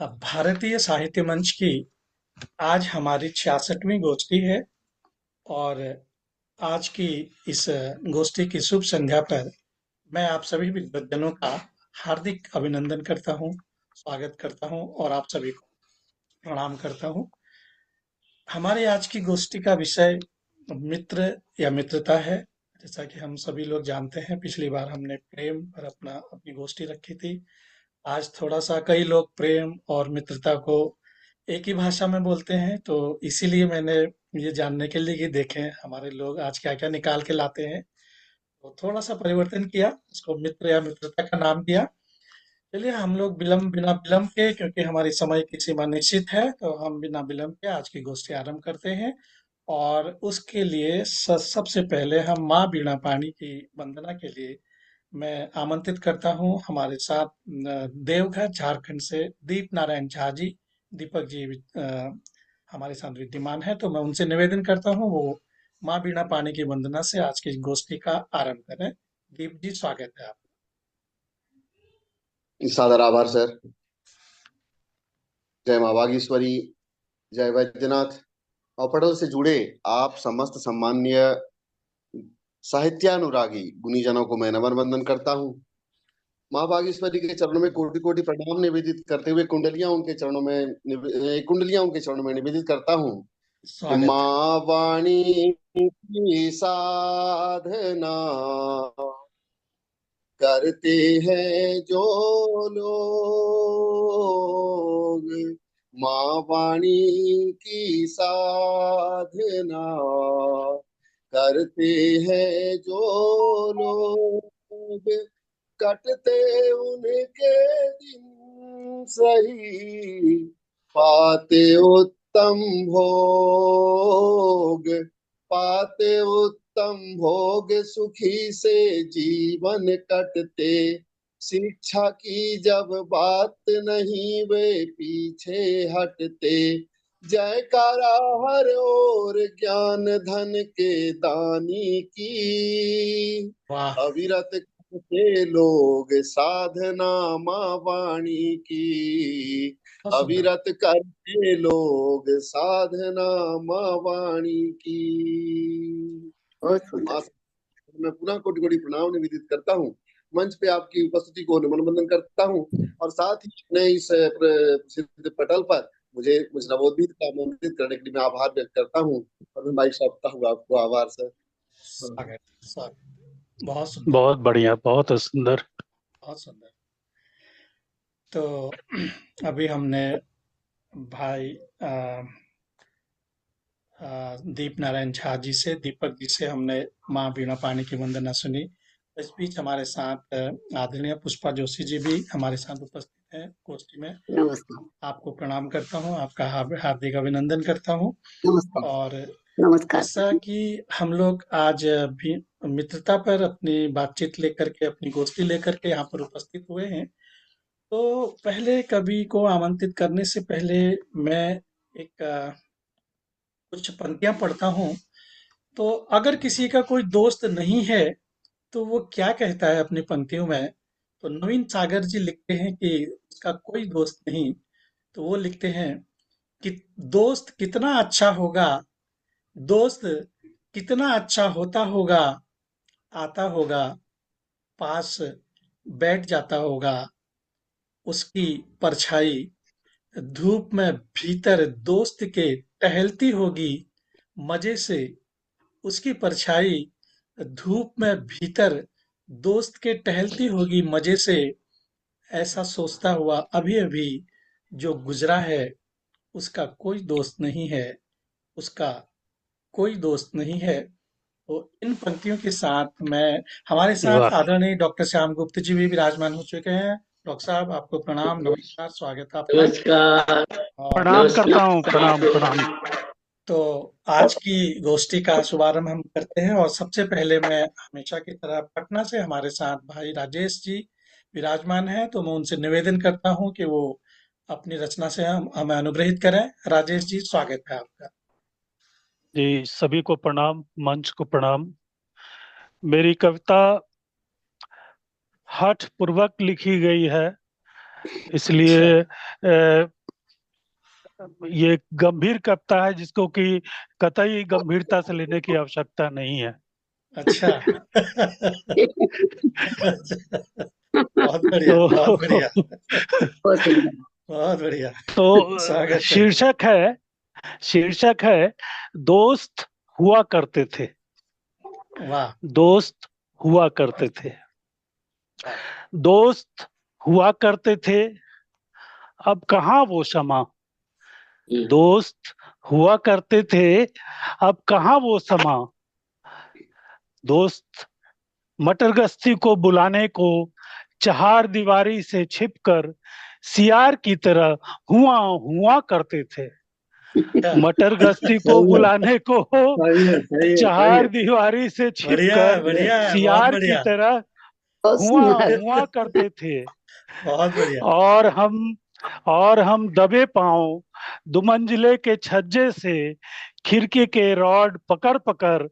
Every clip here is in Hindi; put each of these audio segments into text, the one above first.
अब भारतीय साहित्य मंच की आज हमारी 66वीं गोष्ठी है। और आज की इस गोष्ठी की शुभ संध्या पर मैं आप सभी विद्वज्जनों का हार्दिक अभिनंदन करता हूँ, स्वागत करता हूँ और आप सभी को प्रणाम करता हूँ। हमारी आज की गोष्ठी का विषय मित्र या मित्रता है। जैसा कि हम सभी लोग जानते हैं, पिछली बार हमने प्रेम पर अपनी गोष्ठी रखी थी। आज थोड़ा सा कई लोग प्रेम और मित्रता को एक ही भाषा में बोलते हैं, तो इसीलिए मैंने ये जानने के लिए कि देखें हमारे लोग आज क्या क्या निकाल के लाते हैं, तो थोड़ा सा परिवर्तन किया, उसको मित्र या मित्रता का नाम दिया। चलिए हम लोग बिना विलंब के, क्योंकि हमारी समय की सीमा निश्चित है, तो हम बिना विलंब के आज की गोष्ठी आरंभ करते हैं। और उसके लिए सबसे पहले हम माँ बीणा पाणी की वंदना के लिए मैं आमंत्रित करता हूँ हमारे साथ देवघर झारखंड से दीप नारायण झा जी। दीपक जी हमारे साथ विद्यमान है, तो मैं उनसे निवेदन करता हूँ वो माँ बीणा पाणी की वंदना से आज की गोष्ठी का आरंभ करें। दीप जी, स्वागत है आप। सादर आभार सर। जय माँ बागेश्वरी, जय वैद्यनाथ और पटल से जुड़े आप समस्त सम्माननीय साहित्यानुरागी गुणीजनों को मैं नमन वंदन करता हूँ। माँ बागेश्वरी के चरणों में कोटि कोटि प्रणाम निवेदित करते हुए कुंडलियां उनके चरणों में निवेदित करता हूँ कि स्वागत है। माँ वाणी की साधना करते हैं जो लोग, माँ वाणी की साधना करते हैं जो लोग, कटते उनके दिन सही, पाते उत्तम भोग, पाते उत्तम भोग, सुखी से जीवन कटते। शिक्षा की जब बात नहीं वे पीछे हटते, जयकारा हर ओर ज्ञान धन के दानी की, वाह। अविरत करते लोग साधना माँ वाणी की, बहुत सुंदर। अविरत करते लोग साधना माँ वाणी की। बहुत सुंदर। माँ, मैं पुनः कोटि कोटि प्रणाम निवेदित करता हूँ। मंच पे आपकी उपस्थिति को नमन वंदन करता हूँ और साथ ही अपने इस प्रसिद्ध पटल पर मुझे नवोदित का आमंत्रित करने के लिए मैं आभार व्यक्त करता हूँ और मैं माइक सौंपता हूँ आपको। आभार सर। स्वागत, स्वागत। बहुत सुंदर। बहुत बढ़िया, बहुत सुंदर। बहुत सुंदर। तो अभी हमने भाई दीप नारायण झा जी से, दीपक जी से हमने माँ बीणा पाणी की वंदना सुनी। इस बीच हमारे साथ आदरणीय पुष्पा जोशी जी भी हमारे साथ उपस्थित हैं गोष्ठी में। नमस्कार। आपको प्रणाम करता हूँ, आपका हार्दिक अभिनंदन करता हूँ। नमस्कार। और नमस्कार। जैसा कि हम लोग आज भी मित्रता पर अपनी बातचीत लेकर के, अपनी गोष्ठी लेकर के यहाँ पर उपस्थित हुए हैं, तो पहले कवि को आमंत्रित करने से पहले मैं एक कुछ पंक्तियां पढ़ता हूँ। तो अगर किसी का कोई दोस्त नहीं है तो वो क्या कहता है अपनी पंक्तियों में। तो नवीन सागर जी लिखते हैं कि उसका कोई दोस्त नहीं। तो वो लिखते हैं कि दोस्त कितना अच्छा होगा, दोस्त कितना अच्छा होता होगा, आता होगा पास, बैठ जाता होगा उसकी परछाई, धूप में भीतर दोस्त के टहलती होगी मजे से उसकी परछाई, धूप में भीतर दोस्त के टहलती होगी मजे से, ऐसा सोचता हुआ अभी अभी जो गुजरा है उसका कोई दोस्त नहीं है, उसका कोई दोस्त नहीं है। तो इन पंक्तियों के साथ मैं, हमारे साथ वाह। आदरणीय डॉक्टर श्याम गुप्त जी भी विराजमान हो चुके हैं। डॉक्टर साहब, आपको प्रणाम, नमस्कार, स्वागत है आपका। नमस्कार। और प्रणाम करता हूँ, प्रणाम नमस्कार। प्रणाम। तो आज की गोष्ठी का शुभारंभ हम करते हैं, और सबसे पहले मैं हमेशा की तरह पटना से हमारे साथ भाई राजेश जी विराजमान हैं, तो मैं उनसे निवेदन करता हूं कि वो अपनी रचना से हमें अनुग्रहित करें। राजेश जी, स्वागत है आपका। जी, सभी को प्रणाम, मंच को प्रणाम। मेरी कविता हठ पूर्वक लिखी गई है। इसलिए ये गंभीर कविता है जिसको कि कतई गंभीरता से लेने की आवश्यकता नहीं है। अच्छा। बहुत बढ़िया, बहुत तो बढ़िया, बहुत सुंदर। बहुत बढ़िया। तो स्वागत है। शीर्षक है दोस्त हुआ करते थे। वाह। दोस्त हुआ करते थे। वाह। दोस्त हुआ करते थे, अब कहाँ वो समा। दोस्त हुआ करते थे, अब कहाँ वो समा। दोस्त मटर गश्ती को बुलाने को चार दीवारी से छिपकर सियार की तरह हुआ हुआ करते थे। अच्छा, मटर गश्ती को सही है, बुलाने को सही है, सही है, सही चार है। दीवारी से बढ़िया है, छिपकर बढ़िया है, बहुत सियार की बढ़िया, तरह बहुत हुआ सुंदर। हुआ करते थे। बहुत बढ़िया। और हम दबे पांव दुमंजिले के छज्जे से खिड़की के रॉड पकड़ पकड़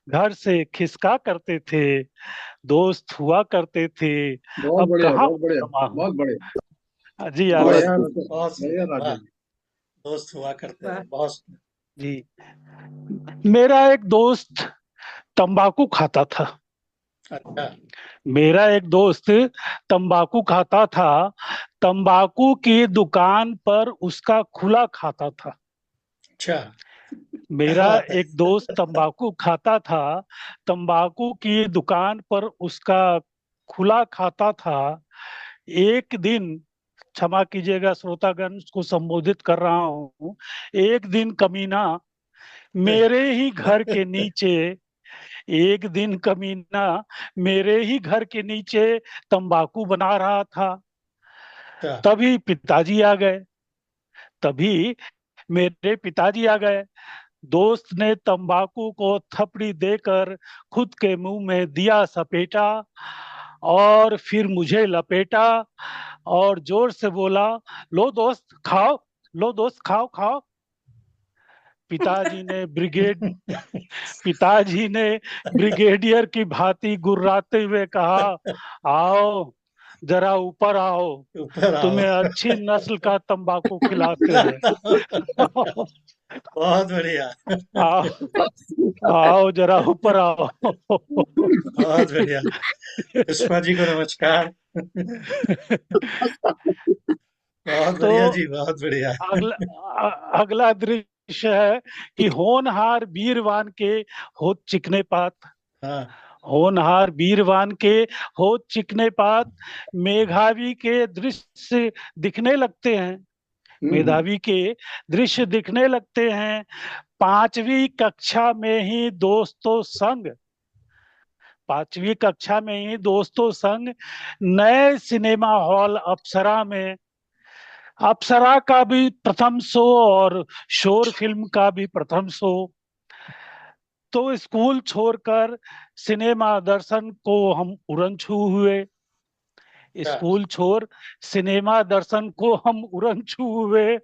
घर से खिसका करते थे। दोस्त हुआ करते थे, बहुत अब बढ़िया, कहाँ बहुत वो बढ़िया, समा। बहुत बढ़िया। जी बहुत आनंद। बढ़िया बहुत बढ़िया सुंदर, वाह। राजन। दोस्त हुआ करते थे, बहुत सुंदर। जी, मेरा एक दोस्त तंबाकू खाता था। अच्छा। मेरा एक दोस्त तंबाकू खाता था। तंबाकू की दुकान पर उसका खुला खाता था। अच्छा। क्या मेरा बात है। एक दोस्त तंबाकू खाता था। तंबाकू की दुकान पर उसका खुला खाता था। एक दिन, क्षमा कीजिएगा श्रोतागण को संबोधित कर रहा हूँ, एक दिन कमीना मेरे ही घर के नीचे एक दिन कमीना मेरे ही घर के नीचे तंबाकू बना रहा था। अच्छा। तभी पिताजी आ गए। तभी मेरे पिताजी आ गए। दोस्त ने तंबाकू को थपड़ी देकर खुद के मुंह में दिया सपेटा और फिर मुझे लपेटा और जोर से बोला, लो दोस्त खाओ, लो दोस्त खाओ खाओ। पिताजी ने ब्रिगेड पिताजी ने ब्रिगेडियर की भांति गुर्राते हुए कहा, आओ जरा ऊपर आओ, ऊपर आओ। तुम्हें अच्छी नस्ल का तंबाकू खिलाते हैं। बहुत बढ़िया। आओ बहुत सुंदर। आओ जरा ऊपर आओ। बहुत बढ़िया। पुष्पा जी को नमस्कार। बहुत तो बढ़िया जी, बहुत बढ़िया। अगला दृश्य है कि होनहार वीरवान के हो चिकने पात। हाँ। होनहार वीरवान के हो चिकने पात, मेधावी के दृश्य दिखने लगते हैं। हम्म। मेधावी के दृश्य दिखने लगते हैं। पांचवी कक्षा में ही दोस्तों संग पांचवी कक्षा में ही दोस्तों संग नए सिनेमा हॉल अप्सरा में, अप्सरा का भी प्रथम शो और शोर फिल्म का भी प्रथम शो। तो स्कूल छोड़कर सिनेमा दर्शन को हम उड़न छू हुए। अच्छा। स्कूल छोड़ सिनेमा दर्शन को हम उड़न छू हुए।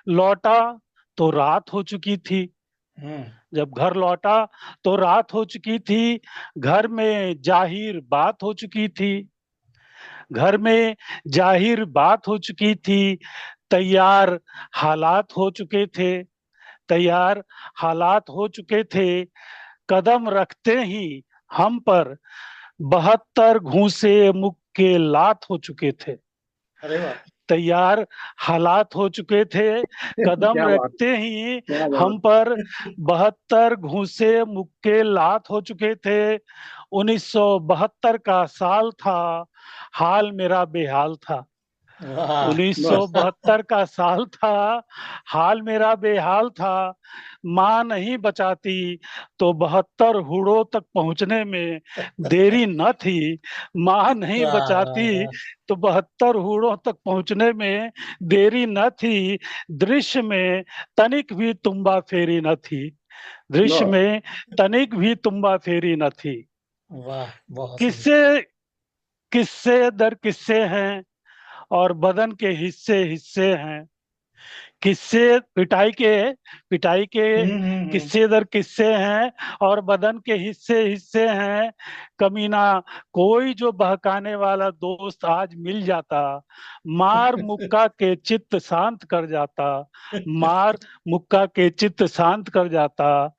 लौटा तो रात हो चुकी थी। हम्म। जब घर लौटा तो रात हो चुकी थी। घर में जाहिर बात हो चुकी थी। घर में जाहिर बात हो चुकी थी। तैयार हालात हो चुके थे। तैयार हालात हो चुके थे। कदम रखते ही हम पर 72 घूंसे मुक्के लात हो चुके थे। अरे वाह। तैयार हालात हो चुके थे। कदम क्या बात, रखते ही क्या बात। हम पर 72 घूंसे मुक्के लात हो चुके थे। 1972 का साल था, हाल मेरा बेहाल था। वाह। 1972 का साल था, हाल मेरा बेहाल था। माँ नहीं बचाती तो 72 हुड़ों तक पहुंचने में देरी न थी। माँ नहीं वाह वाह बचाती वाह। तो 72 हुड़ों तक पहुंचने में देरी न थी। दृश्य में तनिक भी तुम्बा फेरी न थी। दृश्य वाह, में तनिक भी तुम्बा फेरी न थी। वाह, बहुत सुंदर। किस्से किस्से दर किस्से हैं और बदन के हिस्से हिस्से हैं। किस्से पिटाई के हम्म। किस्से दर किस्से हैं, और बदन के हिस्से हिस्से हैं। कमीना, कोई जो बहकाने वाला दोस्त आज मिल जाता, मार मुक्का के चित्त शांत कर जाता, मार मुक्का के चित्त शांत कर जाता।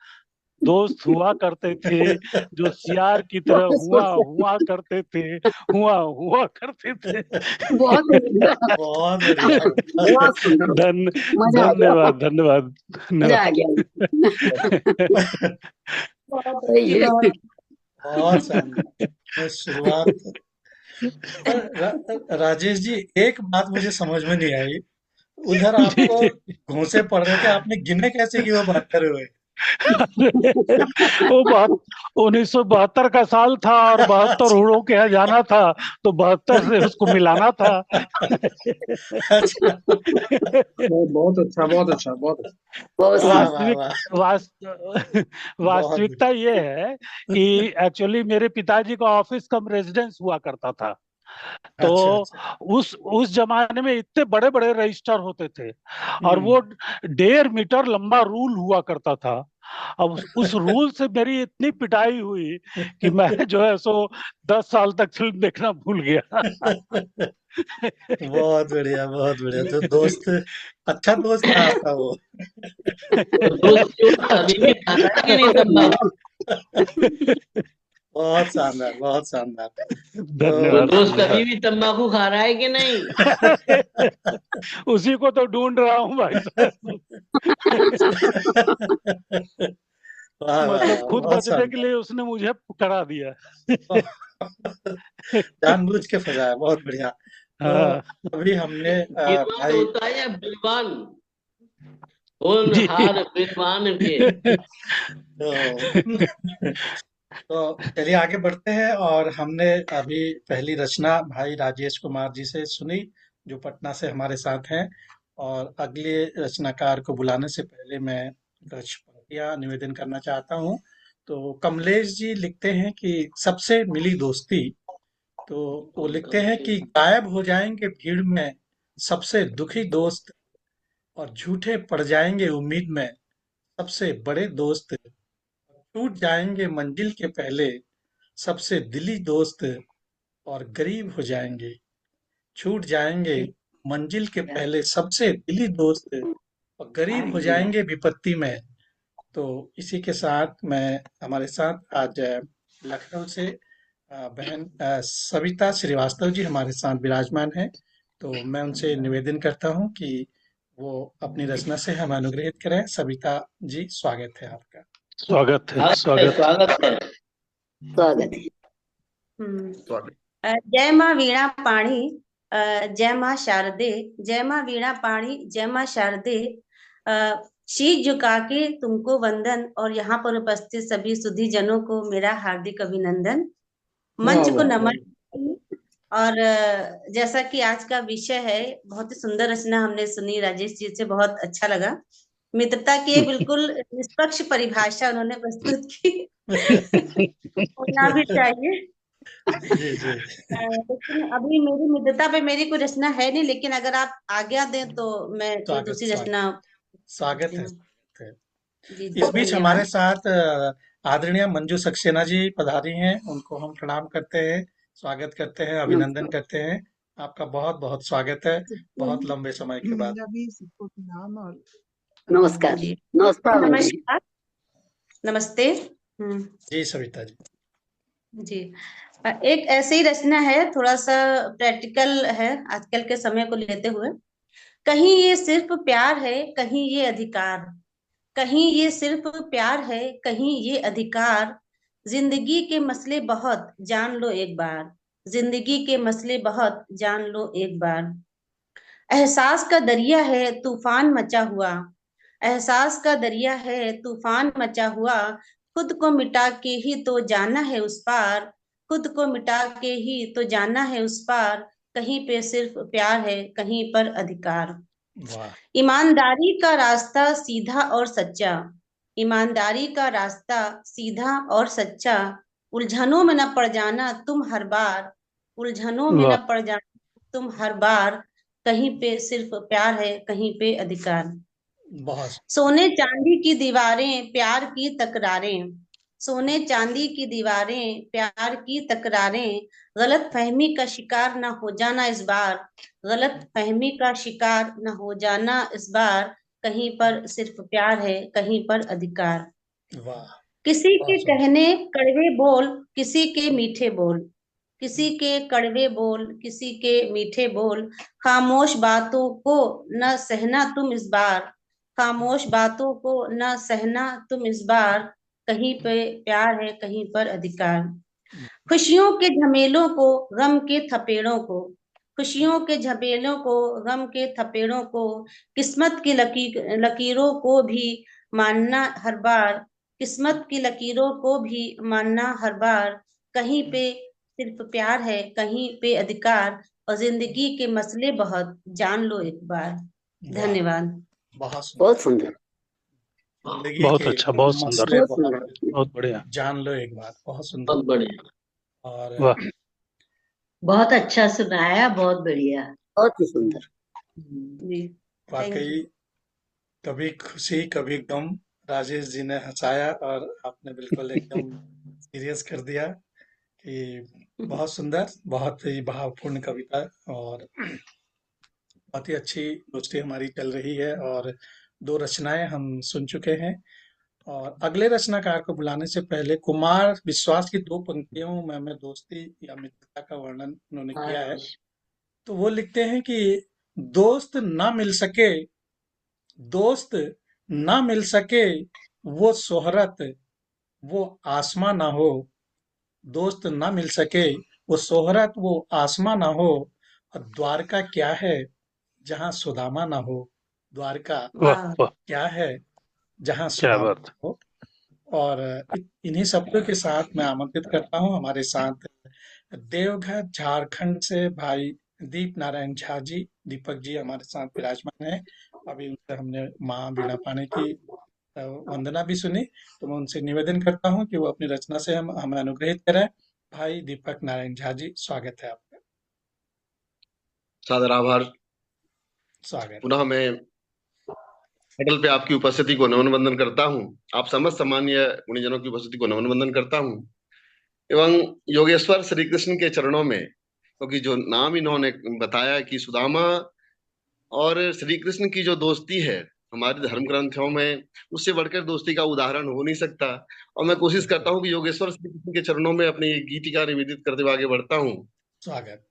दोस्त हुआ करते थे जो सियार की तरह बहुत हुआ सुंदर, हुआ करते थे, हुआ करते थे। बहुत सुंदर, बहुत बढ़िया, बहुत सुंदर, धन मजा आ गया, धन्यवाद धन्यवाद मजा आ धन्यवाद। गया। बहुत सही है। बहुत शानदार। मैं शुरुआत पर राजेश जी, एक बात मुझे समझ में नहीं आई। उधर जी आपको जी। घूंसे पड़ रहे थे, आपने गिने कैसे कि वो 72 हुए? वो बात 1972 का साल था, और 72 अच्छा। हुड़ों के यहाँ जाना था, तो 72 से उसको मिलाना था। अच्छा। बहुत अच्छा, बहुत अच्छा, बहुत अच्छा। बहुत वाह सुंदर। वाह वास्तविक वाह। बहुत वास्तविकता ये है कि एक्चुअली मेरे पिताजी का ऑफिस कम रेजिडेंस हुआ करता था। तो अच्छा अच्छा। उस जमाने में इतने बड़े बड़े रजिस्टर होते थे, और वो हम्म। 1.5 मीटर लंबा रूल हुआ करता था। अब उस रूल से मेरी इतनी पिटाई हुई कि मैं जो है सो 10 साल तक फिल्म देखना भूल गया। बहुत बढ़िया, बहुत बढ़िया। तो दोस्त, अच्छा दोस्त था आपका वो। तो दोस्त जो है अभी भी खा रहा है कि नहीं तंबाकू? बहुत शानदार, बहुत शानदार। तो तो धन्यवाद दोस्त अभी धन्यवाद। भी तंबाकू खा रहा है कि नहीं? उसी को तो ढूंढ रहा हूँ भाई साहब। वाह वाह मतलब वाह, खुद बहुत बचने के शानदार। लिए उसने मुझे करा दिया। जानबूझ के फंसाया, बहुत बढ़िया। तो हाँ अभी हमने गिरवान भाई, होता है या बिरबान? जी। हार बिरबान के। तो तो चलिए आगे बढ़ते हैं। और हमने अभी पहली रचना भाई राजेश कुमार जी से सुनी, जो पटना से हमारे साथ हैं। और अगले रचनाकार को बुलाने से पहले मैं कुछ पंक्तियां निवेदन करना चाहता हूँ। तो कमलेश जी लिखते हैं कि सबसे मिली दोस्ती। तो वो लिखते हैं कि गायब हो जाएंगे भीड़ में सबसे दुखी दोस्त, और झूठे पड़ जाएंगे उम्मीद में सबसे बड़े दोस्त, टूट जाएंगे मंजिल के पहले सबसे दिली दोस्त, और गरीब हो जाएंगे, छूट जाएंगे मंजिल के पहले सबसे दिली दोस्त, और गरीब हो जाएंगे विपत्ति में। तो इसी के साथ मैं, हमारे साथ आज लखनऊ से बहन सविता श्रीवास्तव जी हमारे साथ विराजमान हैं। तो मैं उनसे निवेदन करता हूं कि वो अपनी रचना से हमें अनुग्रहित करें। सविता जी, स्वागत है आपका। स्वागत है स्वागत। स्वागत है। स्वागत है। स्वागत। जय माँ वीणा पाणी, जय माँ शारदे, जय माँ वीणा पाणी, जय माँ शारदे। शीश झुका के तुमको वंदन, और यहाँ पर उपस्थित सभी सुधी जनों को मेरा हार्दिक अभिनंदन, वाह मंच को वाह वाह। नमन। और जैसा कि आज का विषय है, बहुत ही सुंदर रचना हमने सुनी राजेश जी से, बहुत अच्छा लगा। मित्रता की एक बिल्कुल निष्पक्ष परिभाषा उन्होंने प्रस्तुत की। होना भी चाहिए। जी जी। लेकिन अभी मेरी मित्रता पे मेरी कोई रचना है नहीं, लेकिन अगर आप आज्ञा दें तो मैं कोई स्वागत, दूसरी स्वागत, रचना स्वागत करती है, हूँ। स्वागत है। जी इस बीच हमारे धन्यवाद। साथ आदरणीय मंजू सक्सेना जी पधारी हैं, उनको हम प्रणाम करते हैं, स्वागत करते हैं, अभिनंदन नमस्कार। करते हैं। आपका बहुत बहुत स्वागत है, बहुत लंबे समय के बाद। नमस्कार। जी नमस्कार मंजू जी। नमस्कार, नमस्ते। जी सविता जी। जी एक ऐसी ही रचना है, थोड़ा सा प्रैक्टिकल है आजकल के समय को लेते हुए। कहीं ये सिर्फ प्यार है, कहीं ये अधिकार, कहीं ये सिर्फ प्यार है, कहीं ये अधिकार। जिंदगी के मसले बहुत, जान लो एक बार, जिंदगी के मसले बहुत, जान लो एक बार। एहसास का दरिया है तूफान मचा हुआ, एहसास का दरिया है तूफान मचा हुआ। खुद को मिटा के ही तो जाना है उस पार, खुद को मिटा के ही तो जाना है उस पार। कहीं पे सिर्फ प्यार है, कहीं पर अधिकार। वाह। ईमानदारी का रास्ता सीधा और सच्चा, ईमानदारी का रास्ता सीधा और सच्चा। उलझनों में न पड़ जाना तुम हर बार, उलझनों में वाह न पड़ जाना तुम हर बार। कहीं पे सिर्फ प्यार है, कहीं पे अधिकार। बहुत सोने चांदी की दीवारें, प्यार की तकरारें, सोने चांदी की दीवारें, प्यार की तकरारें, गलत फहमी का शिकार न हो जाना इस बार, गलत फहमी का शिकार न हो जाना इस बार, कहीं पर सिर्फ प्यार है, कहीं पर अधिकार। वाह, किसी के बहुत सुंदर। कहने कड़वे बोल, किसी के मीठे बोल, किसी के कड़वे बोल, किसी के मीठे बोल, खामोश बातों को न सहना तुम इस बार, खामोश बातों को न सहना तुम इस बार, कहीं पे प्यार है, कहीं पर अधिकार। खुशियों के झमेलों को, गम के थपेड़ों को, खुशियों के झमेलों को, गम के थपेड़ों को, किस्मत की लकीरों को भी मानना हर बार, किस्मत की लकीरों को भी मानना हर बार, कहीं पे सिर्फ प्यार है, कहीं पे अधिकार, और जिंदगी के मसले बहुत, जान लो एक बार। वाह, धन्यवाद। बहुत बहुत सुंदर। सुंदर, जिंदगी बहुत के अच्छा, बहुत सुंदर, मसले बहुत बहुत, सुंदर, बहुत बढ़िया। जान लो एक बात। बहुत सुंदर। बहुत बढ़िया। और वाह, बहुत अच्छा सुनाया, बहुत बढ़िया। बहुत ही सुंदर। जी, थैंक वाकई यू। कभी खुशी कभी गम, राजेश जी ने हंसाया और आपने बिल्कुल एकदम सीरियस कर दिया कि बहुत सुंदर, बहुत ही भावपूर्ण कविता। और बहुत ही अच्छी गोष्ठी हमारी चल रही है और दो रचनाएं हम सुन चुके हैं। और अगले रचनाकार को बुलाने से पहले कुमार विश्वास की दो पंक्तियों में दोस्ती या मित्रता का वर्णन उन्होंने किया है। अच्छा, तो वो लिखते हैं कि दोस्त ना मिल सके, दोस्त ना मिल सके, वो शोहरत वो आसमां ना हो, दोस्त ना मिल सके, वो शोहरत वो आसमां ना हो, और द्वारका क्या है जहां सुदामा ना हो, द्वारका वाह, वाह। वाह, क्या है जहां क्या सुदामा बात। ना हो। और इन्हीं शब्दों के साथ मैं आमंत्रित करता हूं हमारे साथ देवघर झारखंड से भाई दीप नारायण झा जी, दीपक जी हमारे साथ विराजमान है। अभी उनसे हमने माँ वीणा पानी की वंदना भी सुनी। तो मैं उनसे निवेदन करता हूँ कि वो अपनी रचना से हमें अनुग्रहित करें। भाई दीपक नारायण झा जी, स्वागत है आपका। सादर आभार। स्वागत। पुनः मैं पटल पे आपकी उपस्थिति को नमन वंदन करता हूँ। आप समस्त सम्मानीय गुणीजनों की उपस्थिति को नमन वंदन करता हूँ एवं योगेश्वर श्री कृष्ण के चरणों में, क्योंकि जो नाम इन्होंने बताया कि सुदामा और श्री कृष्ण की जो दोस्ती है हमारे धर्म ग्रंथों में, उससे बढ़कर दोस्ती का उदाहरण हो नहीं सकता। और मैं कोशिश करता हूँ कि योगेश्वर श्री कृष्ण के चरणों में अपनी गीतिका निवेदित करते हुए आगे बढ़ता हूँ। स्वागत।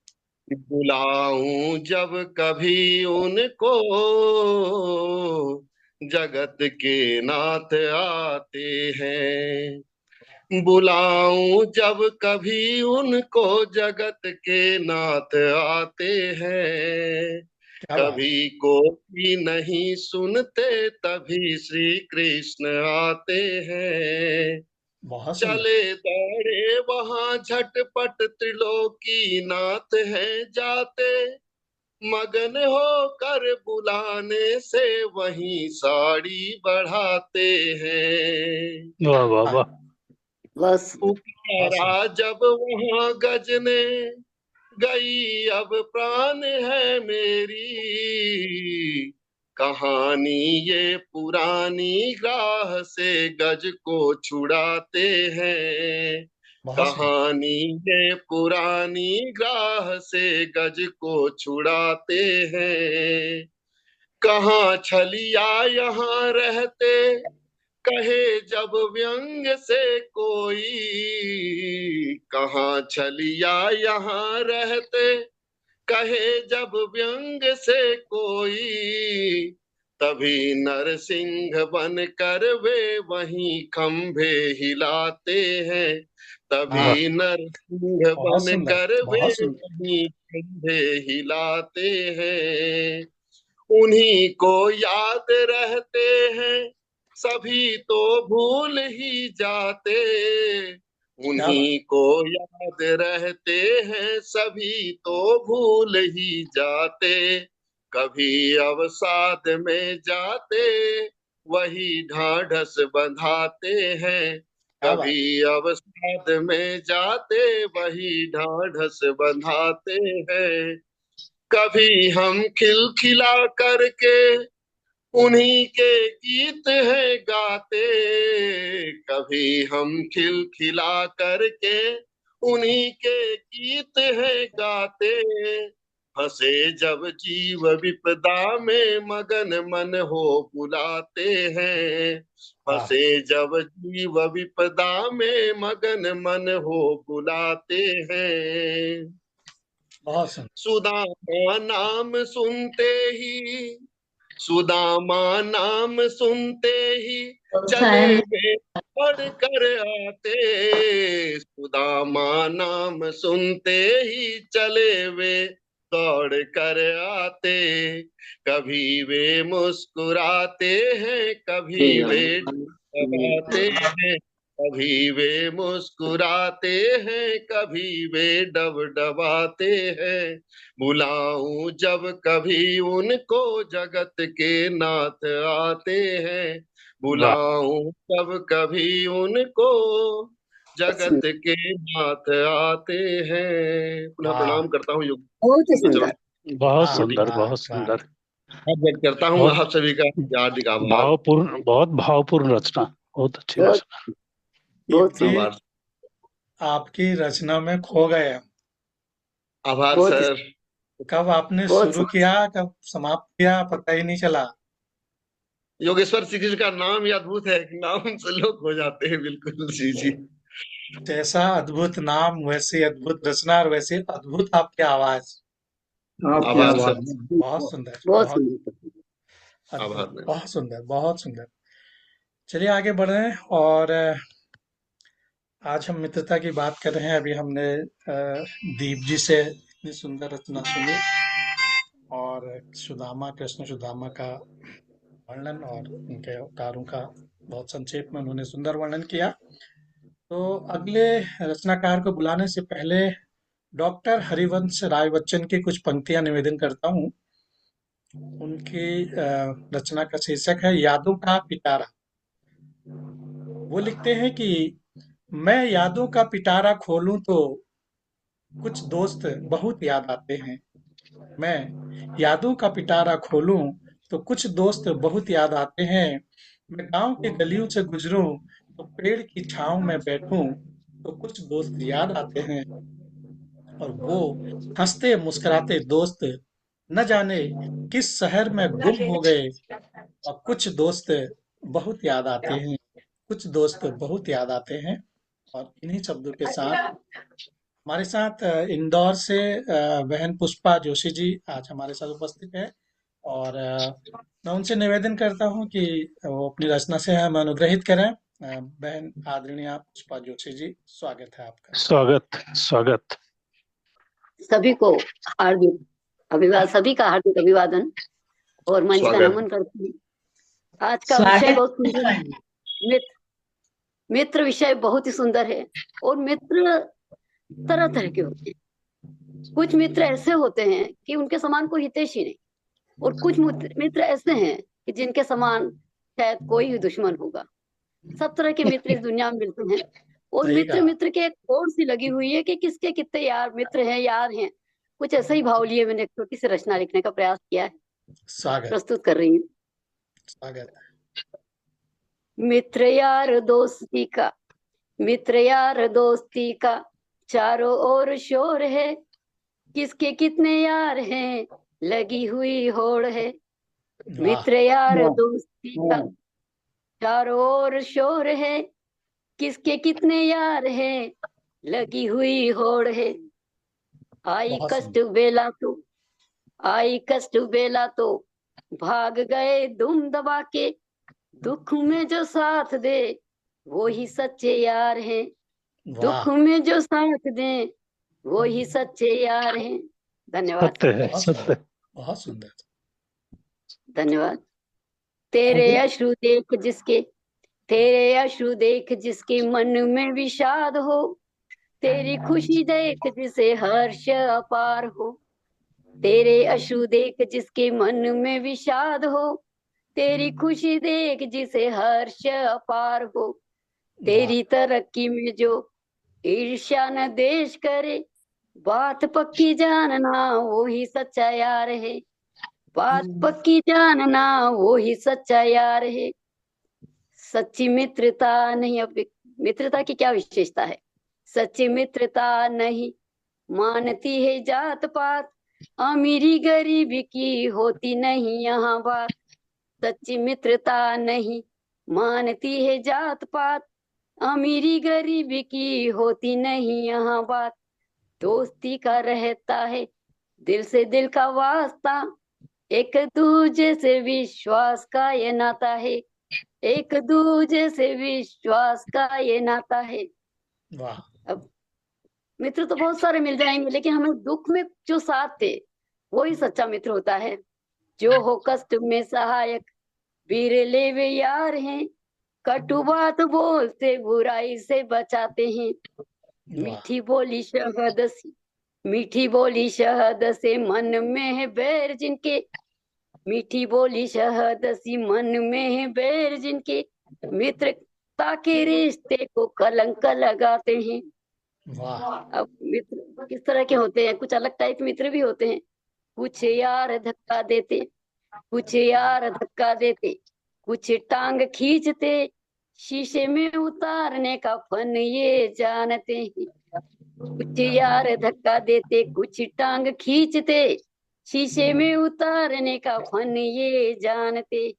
बुलाऊं जब कभी उनको, जगत के नाथ आते हैं, बुलाऊं जब कभी उनको, जगत के नाथ आते हैं, क्या बात। कभी कोई नहीं सुनते तभी श्री कृष्ण आते हैं, बहुत सुंदर। चले दौड़े वहां झटपट त्रिलोकी नाथ हैं जाते, मगन होकर बुलाने से वहीं साड़ी बढ़ाते हैं, वाह, वाह, वाह। बस पुकारा जब वहां गजने, गई अब प्राण है मेरी, कहानी ये पुरानी राह से गज को छुड़ाते हैं, बहुत सुंदर। कहानी ये पुरानी राह से गज को छुड़ाते हैं, कहाँ छलिया यहाँ रहते, कहे जब व्यंग से कोई, कहाँ छलिया यहाँ रहते, कहे जब व्यंग से कोई, तभी नरसिंह बन कर वे वहीं खंभे हिलाते हैं, वाह, तभी नरसिंह बहुत बन सुंदर। कर वे बहुत सुंदर। वहीं खंभे हिलाते हैं, उन्हीं को याद रहते हैं सभी तो भूल ही जाते, क्या बात। उन्हीं को याद रहते हैं सभी तो भूल ही जाते, कभी अवसाद में जाते वही ढाढ़स बंधाते हैं, क्या बात। कभी अवसाद में जाते वही ढाढ़स बंधाते हैं, कभी हम खिलखिला करके उन्हीं के गीत है गाते, कभी हम खिलखिला करके उन्हीं के गीत है गाते, हंसे जब जीव विपदा में मगन मन हो बुलाते हैं, हंसे जब जीव विपदा में मगन मन हो बुलाते हैं। बहुत सुंदर। सुदामा नाम सुनते ही, सुदामा नाम सुनते ही चले वे बढ़ कर आते, सुदामा नाम सुनते ही चले वे दौड़ कर आते, कभी वे मुस्कुराते हैं, कभी वे डराते हैं, कभी वे मुस्कुराते हैं, कभी वे डबडबाते हैं, बुलाऊं जब कभी उनको जगत के नाथ आते हैं, बुलाऊं जब कभी उनको जगत के नाथ आते हैं। पुनः प्रणाम करता हूँ योग। बहुत ही सुंदर। बहुत वाह, सुंदर, वाह, बहुत वाह। सुंदर। व्यक्त करता हूँ बहुत आप सभी का हार्दिक आभार। भावपूर्ण, बहुत भावपूर्ण रचना, बहुत अच्छी बहुत रचना। बहुत इनकी आभार, आपकी रचना में खो गए हम। आभार बहुत सर। कब आपने बहुत शुरू किया, कब समाप्त किया, पता ही नहीं चला। योगेश्वर श्री कृष्ण का नाम ही अद्भुत है, नाम से लोग हो जाते हैं। बिल्कुल जी जी। जैसा अद्भुत नाम वैसी अद्भुत रचना और वैसी अद्भुत आपकी आवाज। आपकी आभार आवाज सर, बहुत सुंदर, बहुत बहुत सुंदर। आभार अद्भुत, मैम। बहुत सुंदर, बहुत सुंदर। चलिए आगे बढ़ रहे हैं और आज हम मित्रता की बात कर रहे हैं। अभी हमने दीप जी से इतनी सुंदर रचना सुनी और सुदामा, कृष्ण सुदामा का वर्णन और उनके अवतारों का बहुत संक्षेप में उन्होंने सुंदर वर्णन किया। तो अगले रचनाकार को बुलाने से पहले डॉक्टर हरिवंश राय बच्चन की कुछ पंक्तियां निवेदन करता हूँ। उनकी रचना का शीर्षक है यादों का पिटारा। वो लिखते हैं कि मैं यादों का पिटारा खोलूं तो कुछ दोस्त बहुत याद आते हैं। मैं यादों का पिटारा खोलूं तो कुछ दोस्त बहुत याद आते हैं। मैं गांव की गलियों से गुजरूं तो पेड़ की छांव में बैठूं तो कुछ दोस्त याद आते हैं। और वो हंसते मुस्कुराते दोस्त न जाने किस शहर में गुम हो गए। और कुछ दोस्त बहुत याद आते हैं, कुछ दोस्त बहुत याद आते हैं। और इन्हीं शब्दों के साथ हमारे साथ इंदौर से बहन पुष्पा जोशी जी आज हमारे साथ उपस्थित है। और मैं उनसे निवेदन करता हूं कि वो अपनी रचना से हमें अनुग्रहित करें। बहन आदरणीय पुष्पा जोशी जी, स्वागत है आपका। स्वागत, स्वागत। सभी को हार्दिक अभिवादन, सभी का हार्दिक अभिवादन और मंच का स्वागत। नमन करती हूँ। आज का विषय बहुत सुंदर है। मित्र, मित्र विषय बहुत ही सुंदर है। और मित्र तरह तरह के होते हैं। कुछ मित्र ऐसे होते हैं कि उनके समान कोई हितैषी नहीं, और कुछ मित्र ऐसे हैं कि जिनके समान शायद कोई भी दुश्मन होगा। सब तरह के मित्र इस दुनिया में मिलते हैं। और सही मित्र कहा। मित्र के एक ओर सी लगी हुई है कि किसके कितने यार मित्र हैं, यार हैं। कुछ ऐसा ही भाव लिए मैंने एक छोटी सी रचना लिखने का प्रयास किया है, स्वागत, प्रस्तुत कर रही हूँ। स्वागत। मित्र यार दोस्ती का, मित्र यार दोस्ती का चारों ओर शोर है। किसके कितने यार हैं, लगी हुई होड़ है। वाह, मित्र यार दोस्ती का चारों ओर शोर है। किसके कितने यार हैं, लगी हुई होड़ है। आई बहुत कष्ट सुंदर। बेला तो, आई कष्ट बेला तो भाग गए दुम दबा के। दुख में जो साथ दे वो ही सच्चे यार हैं। दुख वाह, में जो साथ दे वो ही सच्चे यार हैं। धन्यवाद, सत्य है, बहुत सत्य। सुंदर, बहुत सुंदर। धन्यवाद। तेरे अश्रु देख जिसके, तेरे अश्रु देख जिसके मन में विषाद हो। तेरी खुशी देख जिसे हर्ष अपार हो। तेरे अश्रु देख जिसके मन में विषाद हो। तेरी खुशी देख जिसे हर्ष अपार हो। वाह, तेरी तरक्की में जो ईर्ष्या न देश करे। बात पक्की जानना वो ही सच्चा यार है, बात पक्की जानना वो ही सच्चा यार है। सच्ची मित्रता नहीं, अब मित्रता की क्या विशेषता है? सच्ची मित्रता नहीं मानती है जात पात, अमीरी गरीबी की होती नहीं यहाँ बात। सच्ची मित्रता नहीं मानती है जात पात, अमीरी गरीबी की होती नहीं यहाँ बात। दोस्ती का रहता है दिल से दिल का वास्ता, एक दूजे से विश्वास का ये नाता है, एक दूजे से विश्वास का ये नाता है। वाह। अब मित्र तो बहुत सारे मिल जाएंगे, लेकिन हमें दुख में जो साथ थे वो ही सच्चा मित्र होता है। जो हो कष्ट में सहायक वीर ले वे यार हैं, कटु बात बोलते बुराई से बचाते हैं। वाह। मीठी बोली शहद से मन में है बैर जिनके, मीठी बोली शहद सी मन में है बैर जिनके, मित्रता के रिश्ते को कलंक लगाते हैं। वाह। अब मित्र किस तरह के होते हैं? कुछ अलग टाइप मित्र भी होते हैं। कुछ यार धक्का देते, कुछ यार धक्का देते, कुछ टांग खींचते, शीशे में उतारने का फन ये जानते हैं। कुछ यार धक्का देते, कुछ टांग खींचते, शीशे में उतारने का फन ये जानते।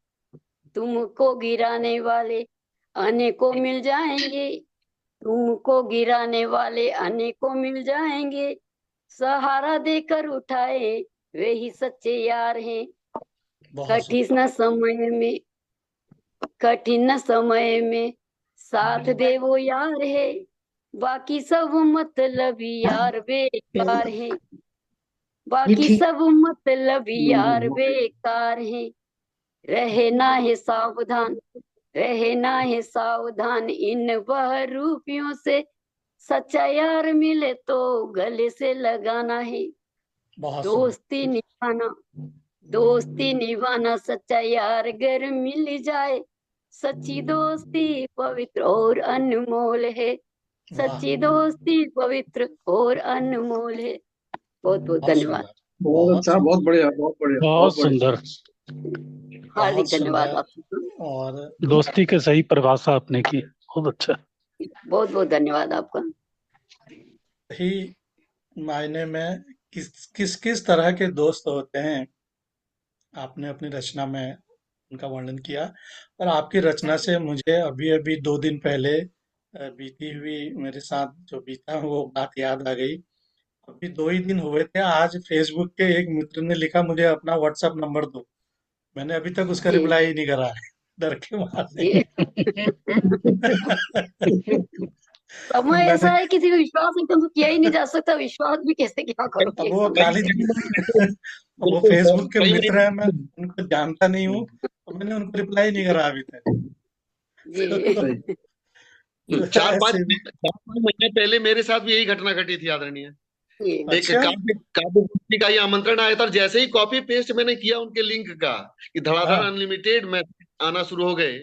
तुमको गिराने वाले अनेकों मिल जाएंगे, तुमको गिराने वाले अनेकों मिल जाएंगे, सहारा देकर उठाए वे ही सच्चे यार हैं। कठिन समय में, कठिन समय में साथ दे वो यार है, बाकी सब मतलब यार बेकार है, बाकी सब मतलब यार बेकार है। रहना है सावधान, रहना है सावधान इन बहरूपियों से, सच्चा यार मिले तो गले से लगाना है। दोस्ती निभाना, दोस्ती निभाना सच्चा यार अगर मिल जाए, सच्ची दोस्ती पवित्र और अनमोल है, सच्ची दोस्ती पवित्र और अनमोल है। बहुत बहुत धन्यवाद। बहुत अच्छा, बहुत बढ़िया, बहुत बढ़िया, बहुत सुंदर। हार्दिक धन्यवाद आपको। और दोस्ती के सही परिभाषा आपने की, बहुत अच्छा। बहुत बहुत धन्यवाद आपका। ही मायने में किस किस तरह के दोस्त होते हैं, आपने अपनी रचना में उनका वर्णन किया। और आपकी रचना से मुझे अभी अभी 2 दिन पहले बीती हुई मेरे साथ जो बीता वो बात याद आ गई। अभी 2 ही दिन हुए थे, आज फेसबुक के एक मित्र ने लिखा मुझे अपना व्हाट्सएप नंबर दो, मैंने अभी तक उसका जी रिप्लाई ही नहीं करा है, डर के मारे। जी। समय ऐसा मैंने है, किसी पे विश्वास एकदम से किया ही नहीं जा सकता, विश्वास भी कैसे क्या करोगे अब इस वो समय। खाली वो बिल्कुल सर, फेसबुक के मित्र हैं, मैं उनको जानता नहीं हूँ, तो मैंने उनको रिप्लाई नहीं करा अभी तक। जी तो चार पांच ऐसे भी। चार पांच महीने पहले मेरे साथ भी यही घटना घटी थी आदरणीय। जी एक अच्छा। काव्य काव्य गोष्ठी का ये आमंत्रण आया था, और जैसे ही कॉपी पेस्ट मैंने किया उनके लिंक का कि धड़ाधड़ हाँ। अनलिमिटेड मैसेज आना शुरू हो गए,